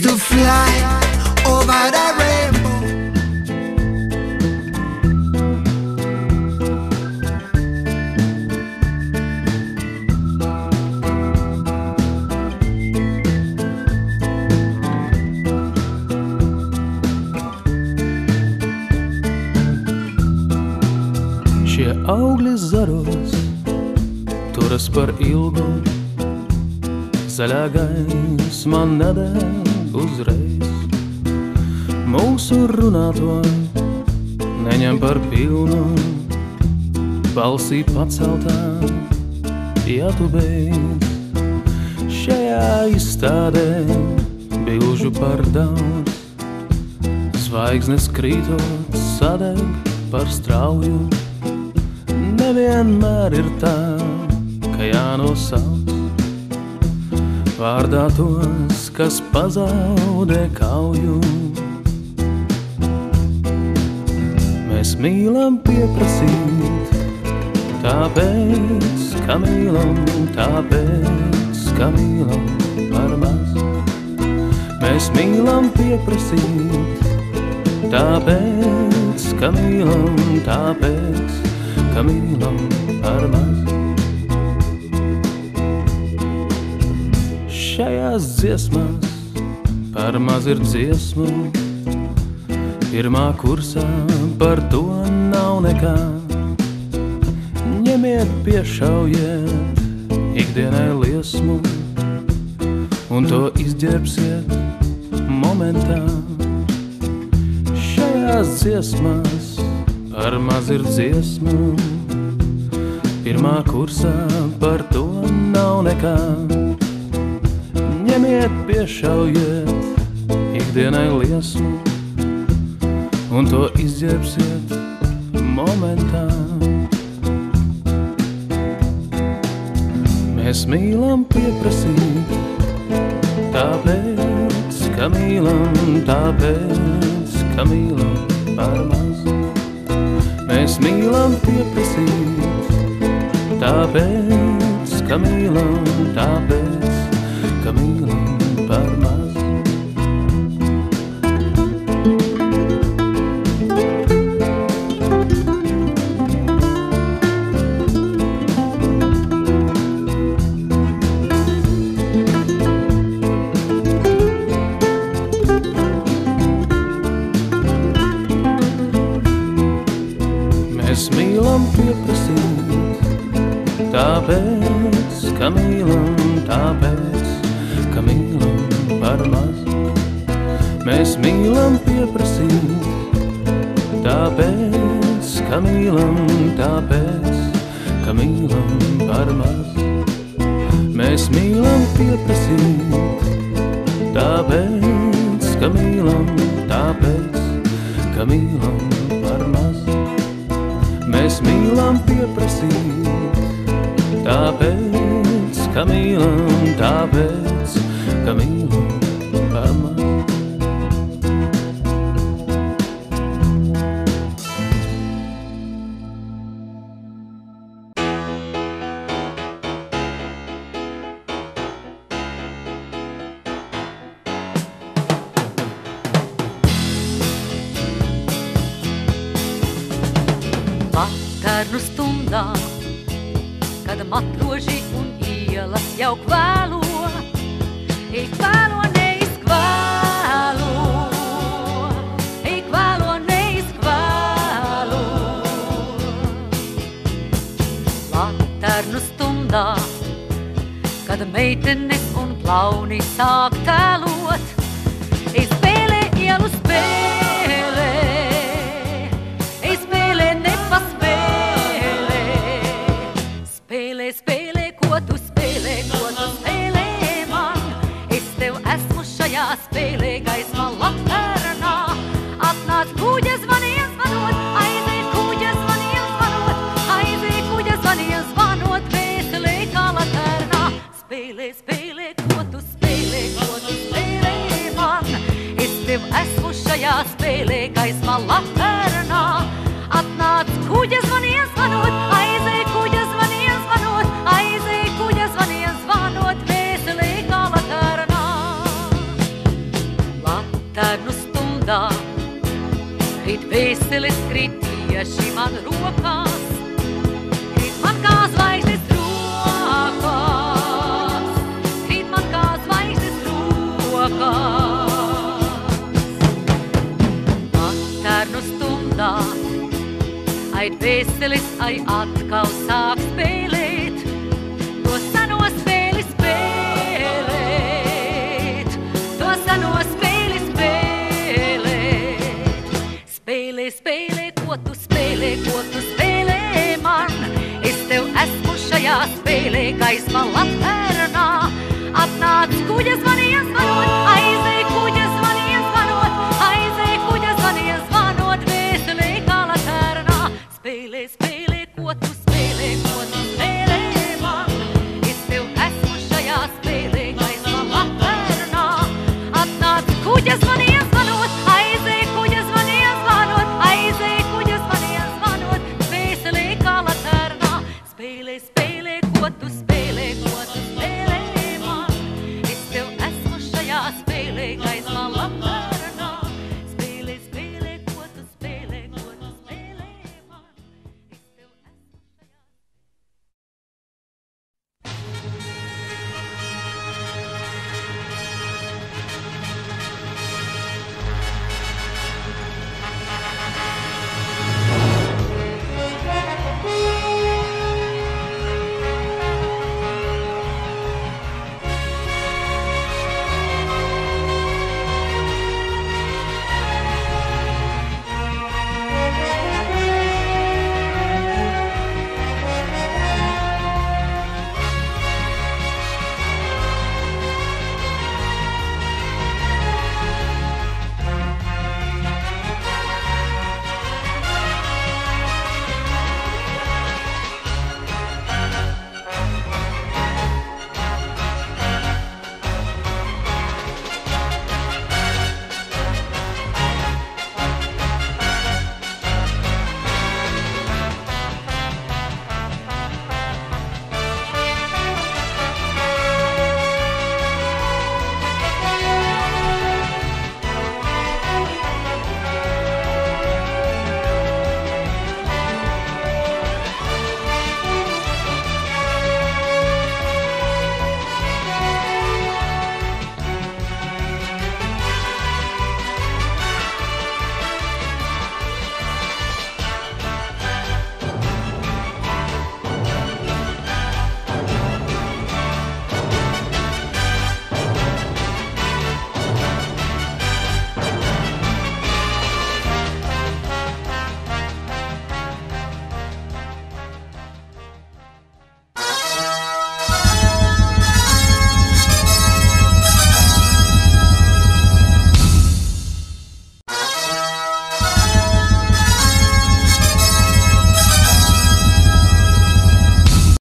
to fly over the rainbow. Šie augļi zaros turas par ilgu, zaļā gaisma nedeg uzreiz. Mūsu runāto neņem par pilnu, balsī paceltā, ja tu beidz. Šajā izstādē bilžu par daudz, zvaigznes krītot sadeg par strauju. Nevienmēr ir tā, ka jānosauc vārdā tos, kas pazaudē kauju. Mēs mīlam pieprasīt, tāpēc, ka mīlam, tāpēc, ka mīlam par maz. Mēs mīlam pieprasīt, tāpēc, ka mīlam, tāpēc, ka mīlam par maz. Šajās dziesmās par maz ir dziesmu, pirmā kursā par to nav nekā. Ņemiet, piešaujiet ikdienai liesmu un to izģērbsiet momentā. Šajās dziesmās par maz ir dziesmu, pirmā kursā par to nav nekā. Ņemiet, piešaujiet ikdienai liesmu un to izģērbsiet momentā. Mēs mīlam pieprasīt, tāpēc, ka mīlam, tāpēc, ka mīlam par maz. Mēs mīlam pieprasīt, tāpēc, ka mīlam, tāpēc, ka mīlam par maz. Mēs mīlam pieprasīt, tāpēc, ka mīlam, tāpēc, ka mīlam par maz. Mēs mīlam pieprasīt, tāpēc, ka mīlam, tāpēc, ka mīlam par maz. Mēs mīlam pieprasīt, tāpēc, ka mīlam, tāpēc, ka mīlam par maz. Mēs mīlam pieprasīt, tāpēc, ka mīlam, tāpēc, ka mīlam par maz. Vakarnu stundā, kad matroži un ielas jau kvēlo, ikvēlo neizkvēlo, ikvēlo neizkvēlo. Vakarnu stundā, kad meitenes un klauni sāk tēlot, izspēlē ielu spēlē, izspēlē nepaspēlē. Spēlē, spēlē, ko tu spēlē, ko tu spēlē man. Es tev esmu šajā spēlē, gaismā laternā. Atnāc kuģa zvanien zvanot, aizej kuģa zvanien zvanot, aizej kuģa zvanien zvanot, vēselē kā laternā. Spēlē, spēlē, ko tu spēlē, ko tu spēlē man. Es tev esmu šajā spēlē, gaismā laternā. Atnāc kuģa zvanien zvanot, aizej kuģa zvanien zvanot, aizej kuģa zvanien zvanot, vēselē kā laternā. Lantērnu stundā krīt vēseles, krīt tieši man rokās, krīt man kā zvaigznes rokās, krīt man kā zvaigznes rokās. Lantērnu stundā ait vēseles, ai atkal sāk spēlēt, to seno spēli spēlēt, to seno spēli spēlēt. Spēlē, spēlē, ko tu spēlē man, es tev esmu šajā spēlē, gaisma lanternā, atnāc kuģa zvanījās manot.